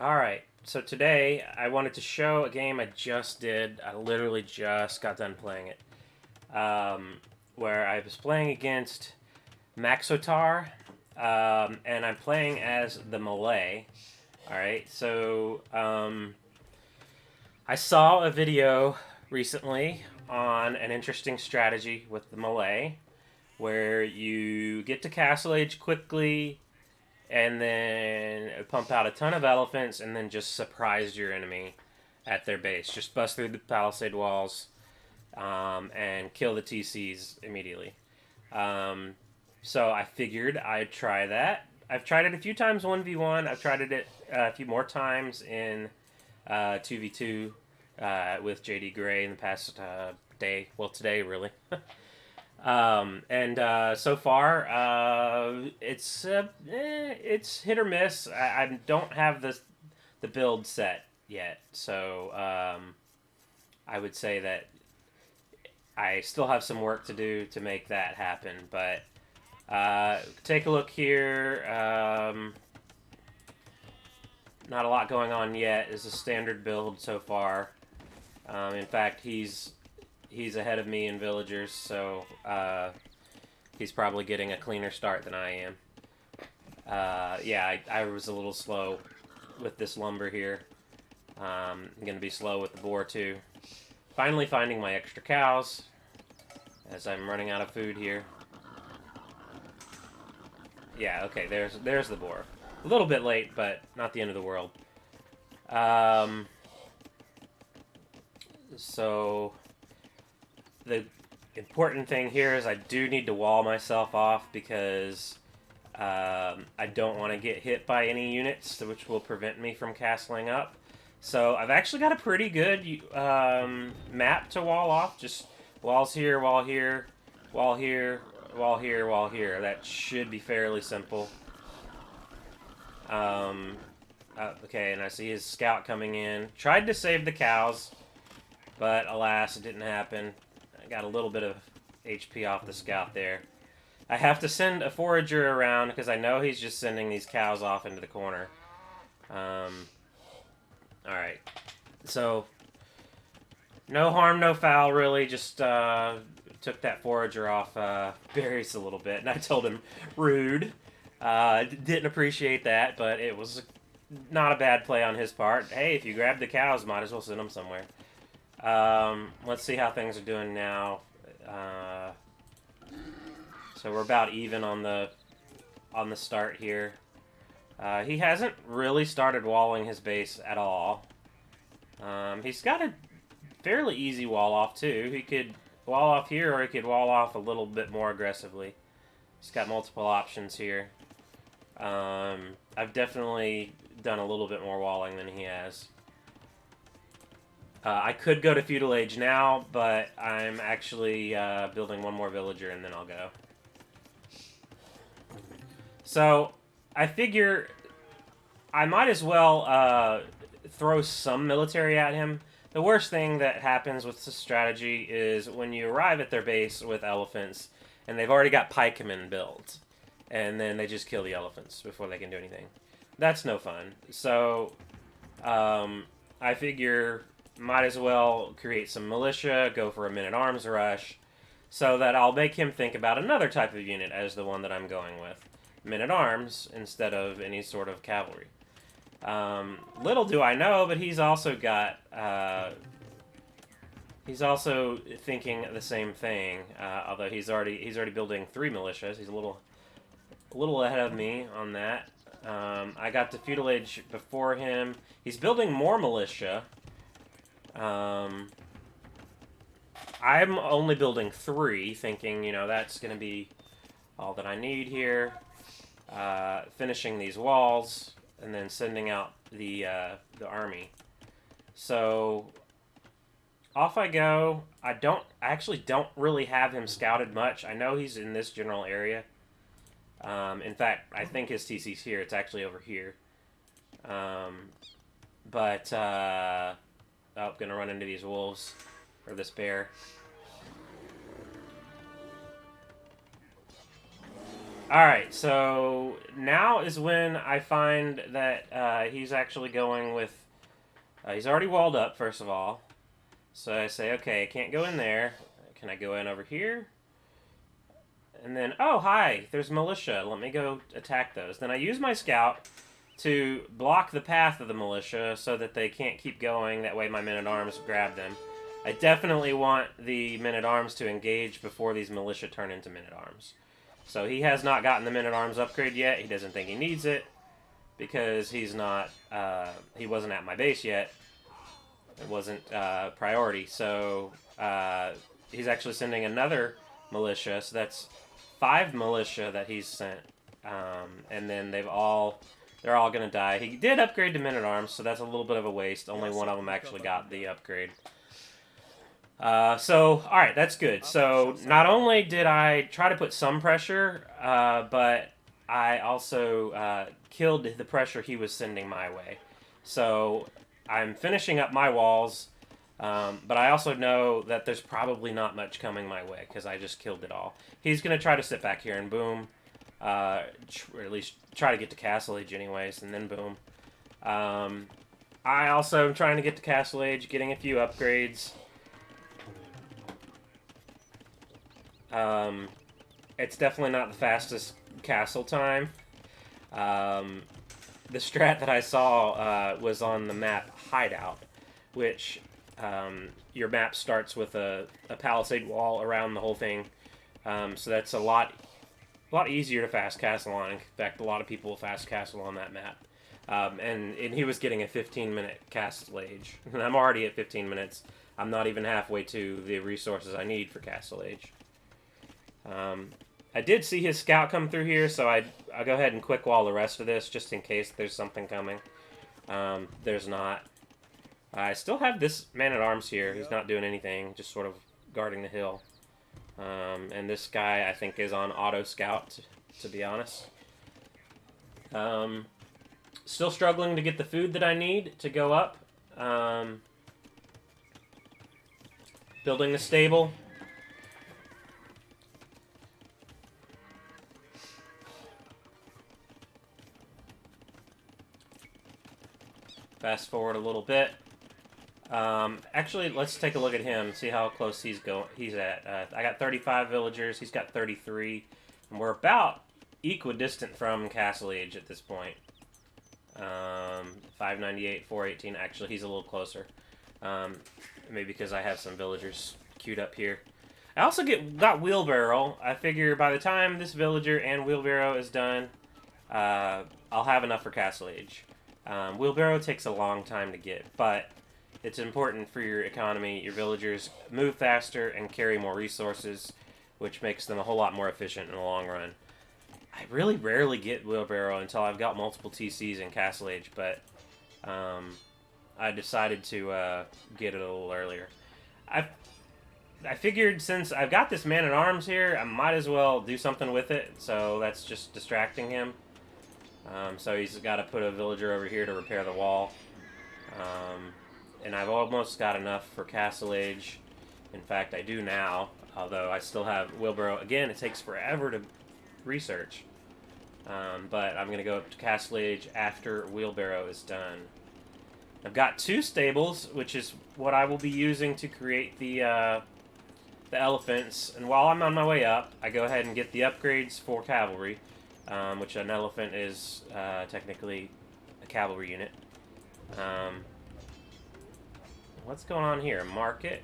Alright, so today I wanted to show a game I just did. I literally just got done playing it. Where I was playing against Maxotar, and I'm playing as the Malay. Alright, so I saw a video recently on an interesting strategy with the Malay where you get to Castle Age quickly and then pump out a ton of elephants and then just surprise your enemy at their base. Just bust through the palisade walls and kill the TCs immediately. Um, so I figured I'd try that. I've tried it a few times 1v1. I've tried it a few more times in 2v2 with JD Gray in the past day. Well, today, really. And so far, it's hit or miss. I don't have the build set yet, so I would say that I still have some work to do to make that happen. But take a look here. Not a lot going on yet. It's a standard build so far. In fact, he's ahead of me in villagers, so he's probably getting a cleaner start than I am. Yeah, I was a little slow with this lumber here. I'm going to be slow with the boar, too. Finally finding my extra cows, as I'm running out of food here. Yeah, okay, there's the boar. A little bit late, but not the end of the world. So the important thing here is I do need to wall myself off because I don't want to get hit by any units, which will prevent me from castling up. So I've actually got a pretty good map to wall off. Just walls here, wall here, wall here, wall here, wall here. That should be fairly simple. Okay, and I see his scout coming in. Tried to save the cows, but alas, it didn't happen. I got a little bit of HP off the scout there. I have to send a forager around because I know he's just sending these cows off into the corner. Alright. So, no harm, no foul, really. Just took that forager off Barry's a little bit, and I told him, rude. Didn't appreciate that, but it was not a bad play on his part. Hey, if you grab the cows, might as well send them somewhere. Let's see how things are doing now. So we're about even on the start here. He hasn't really started walling his base at all. He's got a fairly easy wall off too. He could wall off here, or he could wall off a little bit more aggressively. He's got multiple options here. I've definitely done a little bit more walling than he has. I could go to Feudal Age now, but I'm actually building one more villager and then I'll go. So, I figure I might as well throw some military at him. The worst thing that happens with this strategy is when you arrive at their base with elephants, and they've already got pikemen built, and then they just kill the elephants before they can do anything. That's no fun. So, I figure might as well create some militia, go for a men-at-arms rush, so that I'll make him think about another type of unit as the one that I'm going with. Men-at-arms instead of any sort of cavalry. Little do I know, but he's also got... he's also thinking the same thing, although he's already building 3 militias. He's a little ahead of me on that. I got to Feudal Age before him. He's building more militia. I'm only building 3, thinking, that's going to be all that I need here. Finishing these walls, and then sending out the army. So, off I go. I actually don't really have him scouted much. I know he's in this general area. In fact, I think his TC's here. It's actually over here. But, gonna run into these wolves, or this bear. Alright, so now is when I find that he's actually going with... he's already walled up, first of all. So I say, okay, I can't go in there. Can I go in over here? And then, oh, hi, there's militia. Let me go attack those. Then I use my scout to block the path of the militia so that they can't keep going. That way my men-at-arms grab them. I definitely want the men-at-arms to engage before these militia turn into men-at-arms. So he has not gotten the men-at-arms upgrade yet. He doesn't think he needs it because he's not, he wasn't at my base yet. It wasn't priority. So he's actually sending another militia. So that's 5 militia that he's sent. And then they're all going to die. He did upgrade to men-at-arms, so that's a little bit of a waste. Only one of them actually got the upgrade. Alright, that's good. So, not only did I try to put some pressure, but I also killed the pressure he was sending my way. So, I'm finishing up my walls, but I also know that there's probably not much coming my way, because I just killed it all. He's going to try to sit back here and boom. Or at least try to get to Castle Age anyways, and then boom. I also am trying to get to Castle Age, getting a few upgrades. It's definitely not the fastest castle time. The strat that I saw was on the map Hideout, which your map starts with a palisade wall around the whole thing. So that's a lot easier to fast castle on. In fact, a lot of people fast castle on that map. And he was getting a 15-minute Castle Age. And I'm already at 15 minutes. I'm not even halfway to the resources I need for Castle Age. I did see his scout come through here, so I'll go ahead and quick wall the rest of this, just in case there's something coming. There's not. I still have this man-at-arms here. He's not doing anything, just sort of guarding the hill. And this guy, I think, is on auto-scout, to be honest. Still struggling to get the food that I need to go up. Building the stable. Fast forward a little bit. Actually, let's take a look at him, see how close he's at. I got 35 villagers, he's got 33, and we're about equidistant from Castle Age at this point. 598, 418, actually he's a little closer. Maybe because I have some villagers queued up here. I also got Wheelbarrow. I figure by the time this villager and Wheelbarrow is done, I'll have enough for Castle Age. Wheelbarrow takes a long time to get, but it's important for your economy. Your villagers move faster and carry more resources, which makes them a whole lot more efficient in the long run. I really rarely get Wheelbarrow until I've got multiple TCs in Castle Age, but I decided to get it a little earlier. I figured since I've got this man-at-arms here, I might as well do something with it, so that's just distracting him. So he's got to put a villager over here to repair the wall. And I've almost got enough for Castle Age. In fact, I do now, although I still have Wheelbarrow. Again, it takes forever to research. But I'm going to go up to Castle Age after Wheelbarrow is done. I've got 2 stables, which is what I will be using to create the elephants. And while I'm on my way up, I go ahead and get the upgrades for cavalry. Which an elephant is technically a cavalry unit. What's going on here? Market?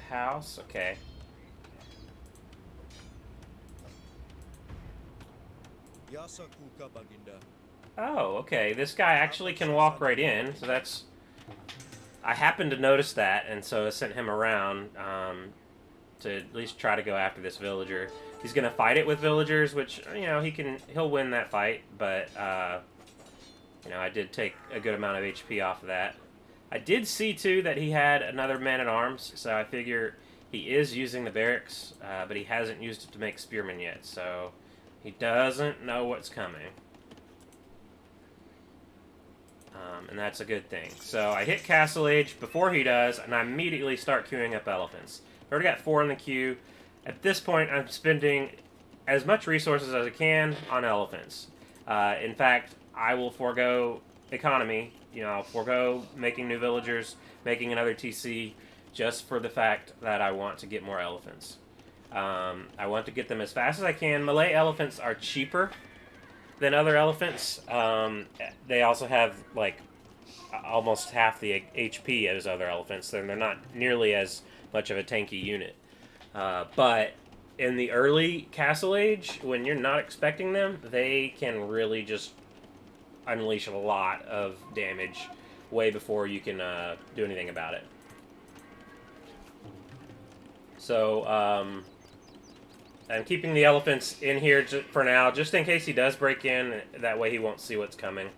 House? Okay. Oh, okay. This guy actually can walk right in, so that's... I happened to notice that, and so I sent him around to at least try to go after this villager. He's gonna fight it with villagers, which, you know, he'll win that fight, but you know, I did take a good amount of HP off of that. I did see too that he had another man-at-arms, so I figure he is using the barracks, but he hasn't used it to make spearmen yet, so he doesn't know what's coming. And that's a good thing. So I hit Castle Age before he does, and I immediately start queuing up elephants. I've already got 4 in the queue. At this point, I'm spending as much resources as I can on elephants. In fact, I will forego economy. I'll forego making new villagers, making another TC, just for the fact that I want to get more elephants. I want to get them as fast as I can. Malay elephants are cheaper than other elephants. They also have like almost half the HP as other elephants. They're not nearly as much of a tanky unit. But in the early Castle Age, when you're not expecting them, they can really just unleash a lot of damage way before you can do anything about it. So, I'm keeping the elephants in here for now, just in case he does break in. That way he won't see what's coming.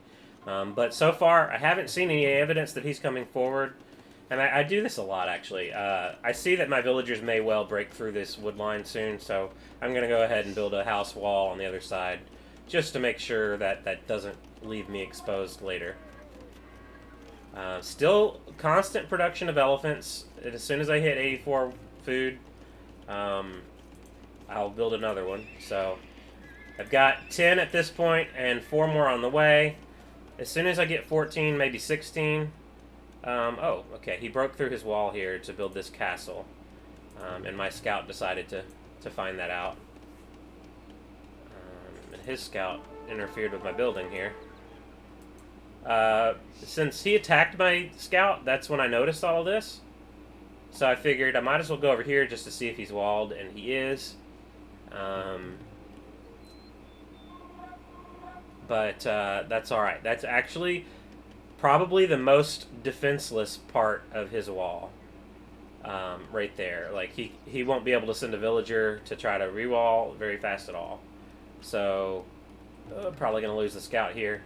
But so far, I haven't seen any evidence that he's coming forward. And I do this a lot, actually. I see that my villagers may well break through this wood line soon, so I'm going to go ahead and build a house wall on the other side, just to make sure that that doesn't leave me exposed later. Still constant production of elephants. As soon as I hit 84 food, I'll build another one. So I've got 10 at this point and 4 more on the way. As soon as I get 14, maybe 16. Oh, okay. He broke through his wall here to build this castle. And my scout decided to find that out. And his scout interfered with my building here. Since he attacked my scout, that's when I noticed all of this. So I figured I might as well go over here just to see if he's walled, and he is. But that's alright. That's actually probably the most defenseless part of his wall. Right there. Like, he won't be able to send a villager to try to re-wall very fast at all. So, probably going to lose the scout here.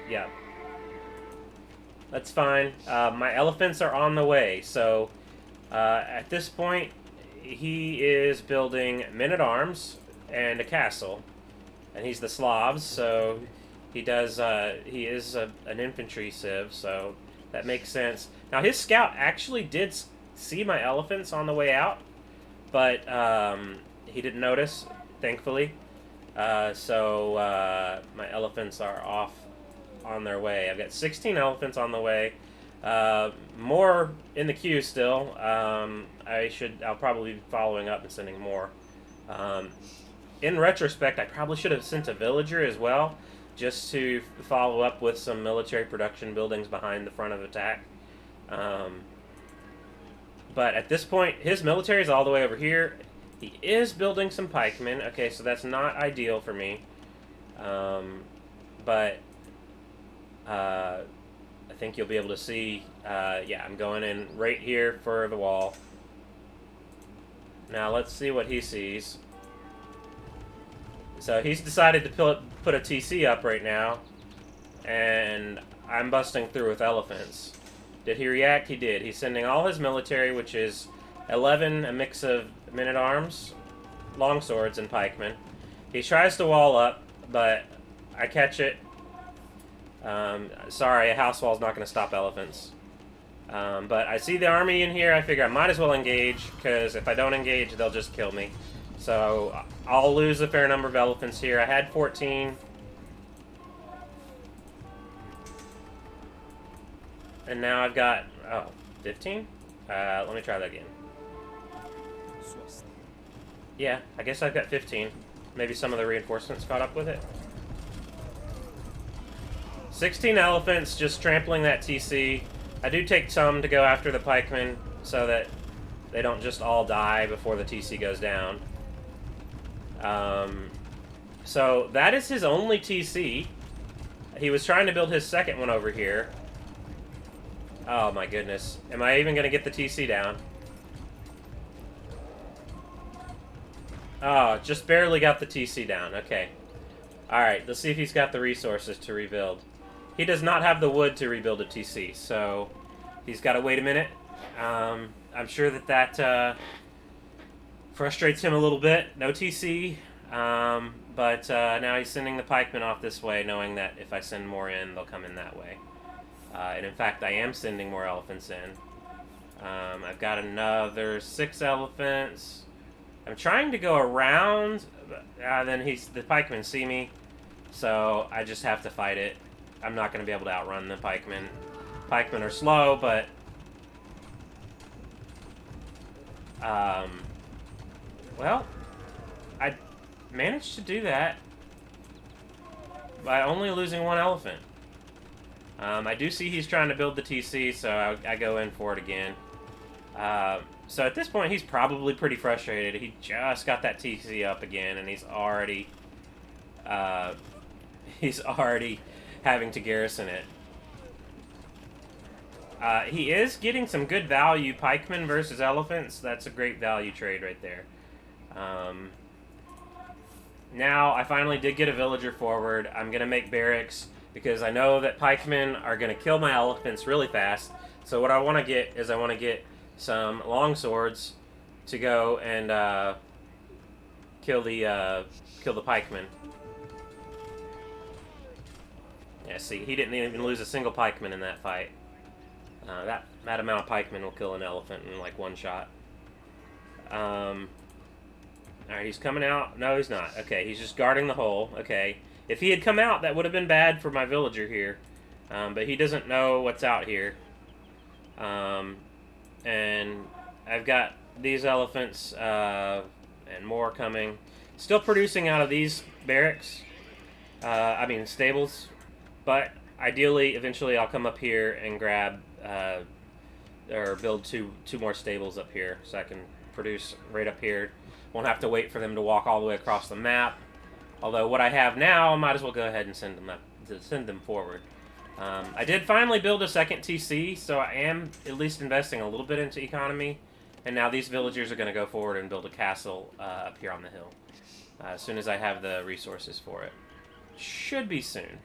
Yeah. That's fine. My elephants are on the way. So, at this point, he is building men-at-arms and a castle. And he's the Slavs, so he does. He is an infantry civ, so that makes sense. Now, his scout actually did see my elephants on the way out, but he didn't notice, thankfully. So my elephants are off on their way. I've got 16 elephants on the way. More in the queue still. I'll probably be following up and sending more. In retrospect, I probably should have sent a villager as well, just to follow up with some military production buildings behind the front of attack. But at this point, his military is all the way over here. He is building some pikemen. Okay, so that's not ideal for me. But I think you'll be able to see, yeah, I'm going in right here for the wall. Now let's see what he sees. So he's decided to put a TC up right now, and I'm busting through with elephants. Did he react? He did. He's sending all his military, which is 11, a mix of men-at-arms, longswords, and pikemen. He tries to wall up, but I catch it. Sorry, a house wall's not going to stop elephants. But I see the army in here. I figure I might as well engage, because if I don't engage, they'll just kill me. So I'll lose a fair number of elephants here. I had 14. And now I've got, 15? Let me try that again. Yeah, I guess I've got 15. Maybe some of the reinforcements caught up with it. 16 elephants just trampling that TC. I do take some to go after the pikemen so that they don't just all die before the TC goes down. So that is his only TC. He was trying to build his second one over here. Oh my goodness. Am I even going to get the TC down? Oh, just barely got the TC down. Okay. Alright, let's see if he's got the resources to rebuild. He does not have the wood to rebuild a TC, so he's got to wait a minute. I'm sure that frustrates him a little bit. No TC, but now he's sending the pikemen off this way, knowing that if I send more in, they'll come in that way. And in fact, I am sending more elephants in. I've got another 6 elephants. I'm trying to go around, then the pikemen see me, so I just have to fight it. I'm not going to be able to outrun the pikemen. Pikemen are slow, but well, I managed to do that by only losing one elephant. I do see he's trying to build the TC, so I go in for it again. So at this point, he's probably pretty frustrated. He just got that TC up again, and he's already having to garrison it. He is getting some good value. Pikemen versus elephants. That's a great value trade right there. Now, I finally did get a villager forward. I'm going to make barracks because I know that pikemen are going to kill my elephants really fast. So what I want to get is I want to get some long swords to go and kill the pikemen. Yeah, see, he didn't even lose a single pikeman in that fight. That amount of pikemen will kill an elephant in like one shot. Alright, he's coming out. No, he's not. Okay, he's just guarding the hole. Okay. If he had come out, that would have been bad for my villager here. But he doesn't know what's out here. And I've got these elephants and more coming. Still producing out of these barracks. Stables. But ideally, eventually I'll come up here and grab or build two more stables up here so I can produce right up here. Won't have to wait for them to walk all the way across the map. Although what I have now, I might as well go ahead and send them forward. I did finally build a second TC, so I am at least investing a little bit into economy. And now these villagers are going to go forward and build a castle up here on the hill. As soon as I have the resources for it. Should be soon.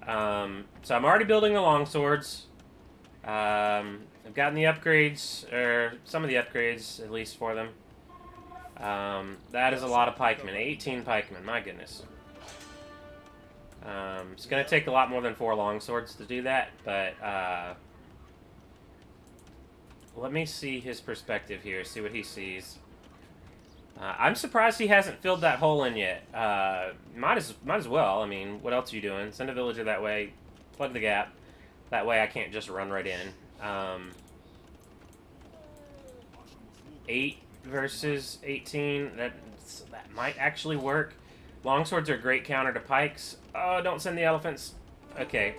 So I'm already building the longswords. I've gotten the upgrades, or some of the upgrades at least for them. That is a lot of pikemen. 18 pikemen, my goodness. It's going to take a lot more than 4 longswords to do that, but let me see his perspective here, see what he sees. I'm surprised he hasn't filled that hole in yet. Might as well. I mean, what else are you doing? Send a villager that way, plug the gap. That way I can't just run right in. 8 versus 18, that might actually work. Longswords are a great counter to pikes. Oh, don't send the elephants. Okay.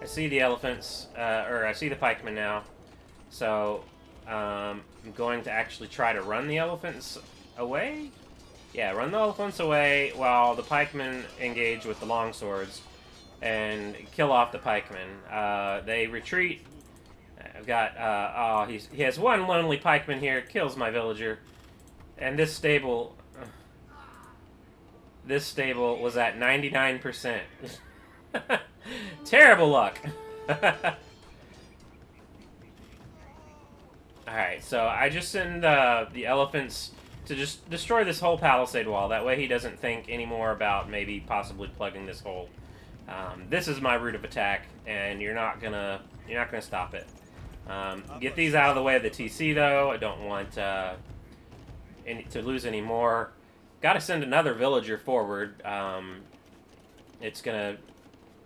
I see the elephants, or I see the pikemen now. So, I'm going to actually try to run the elephants away? Yeah, run the elephants away while the pikemen engage with the longswords and kill off the pikemen. They retreat. I've got, he has one lonely pikeman here, kills my villager. And this stable was at 99%. Terrible luck. Alright, so I just send the elephants to just destroy this whole palisade wall. That way he doesn't think anymore about maybe possibly plugging this hole. This is my route of attack, and you're not gonna stop it. Get these out of the way of the TC though. I don't want to lose any more. Got to send another villager forward. It's gonna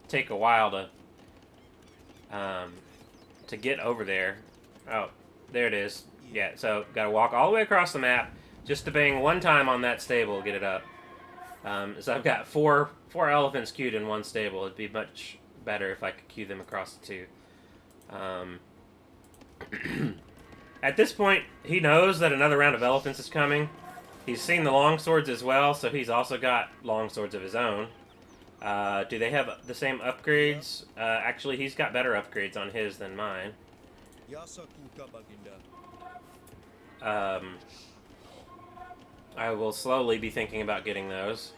take a while to get over there. Oh, there it is. Yeah, so got to walk all the way across the map just to bang one time on that stable, get it up. So I've got four elephants queued in one stable. It'd be much better if I could queue them across the two. At this point, he knows that another round of elephants is coming. He's seen the longswords as well, so he's also got longswords of his own. Do they have the same upgrades? Actually, he's got better upgrades on his than mine. I will slowly be thinking about getting those.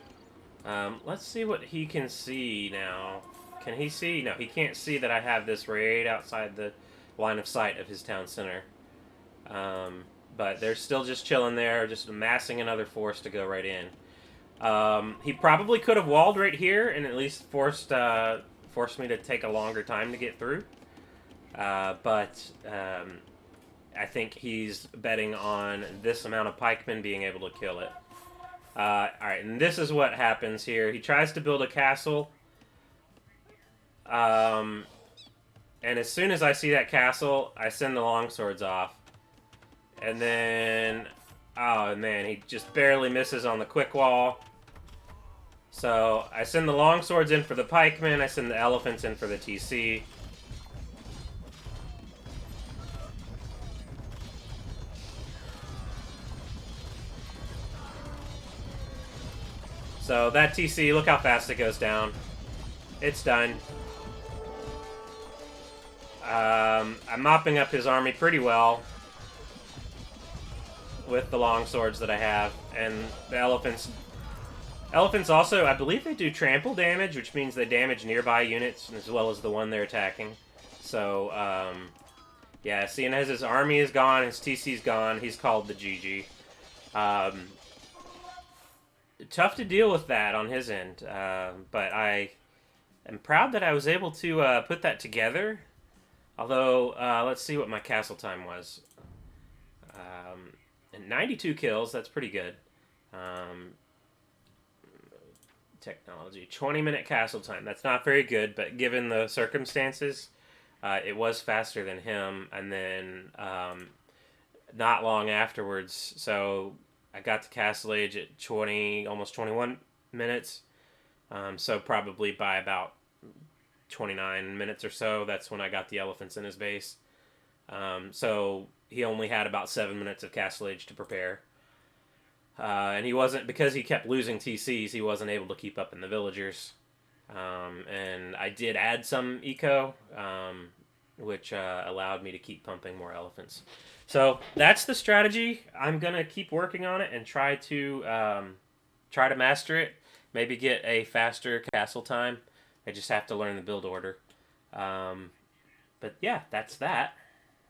Let's see what he can see now. Can he see? No, he can't see that I have this raid outside the line of sight of his town center. But they're still just chilling there, just amassing another force to go right in. He probably could have walled right here and at least forced me to take a longer time to get through. But I think he's betting on this amount of pikemen being able to kill it. Alright, and this is what happens here. He tries to build a castle. Um, and as soon as I see that castle, I send the longswords off. And then... Oh, man, he just barely misses on the quick wall. So, I send the longswords in for the pikemen. I send the elephants in for the TC. So, that TC, look how fast it goes down. It's done. I'm mopping up his army pretty well with the long swords that I have, and the elephants. Elephants also, I believe they do trample damage, which means they damage nearby units as well as the one they're attacking. So, yeah, seeing as his army is gone, his TC's gone, he's called the GG. Tough to deal with that on his end, but I am proud that I was able to put that together. Although, let's see what my castle time was. And 92 kills, that's pretty good. Technology. 20-minute castle time. That's not very good, but given the circumstances, it was faster than him. And then, not long afterwards, so I got to castle age at 20, almost 21 minutes. So probably by about 29 minutes or so, that's when I got the elephants in his base. So he only had about 7 minutes of castle age to prepare. And he wasn't, because he kept losing TCs, he wasn't able to keep up in the villagers. And I did add some eco, which allowed me to keep pumping more elephants. So that's the strategy. I'm going to keep working on it and try to master it. Maybe get a faster castle time. I just have to learn the build order. But yeah, that's that.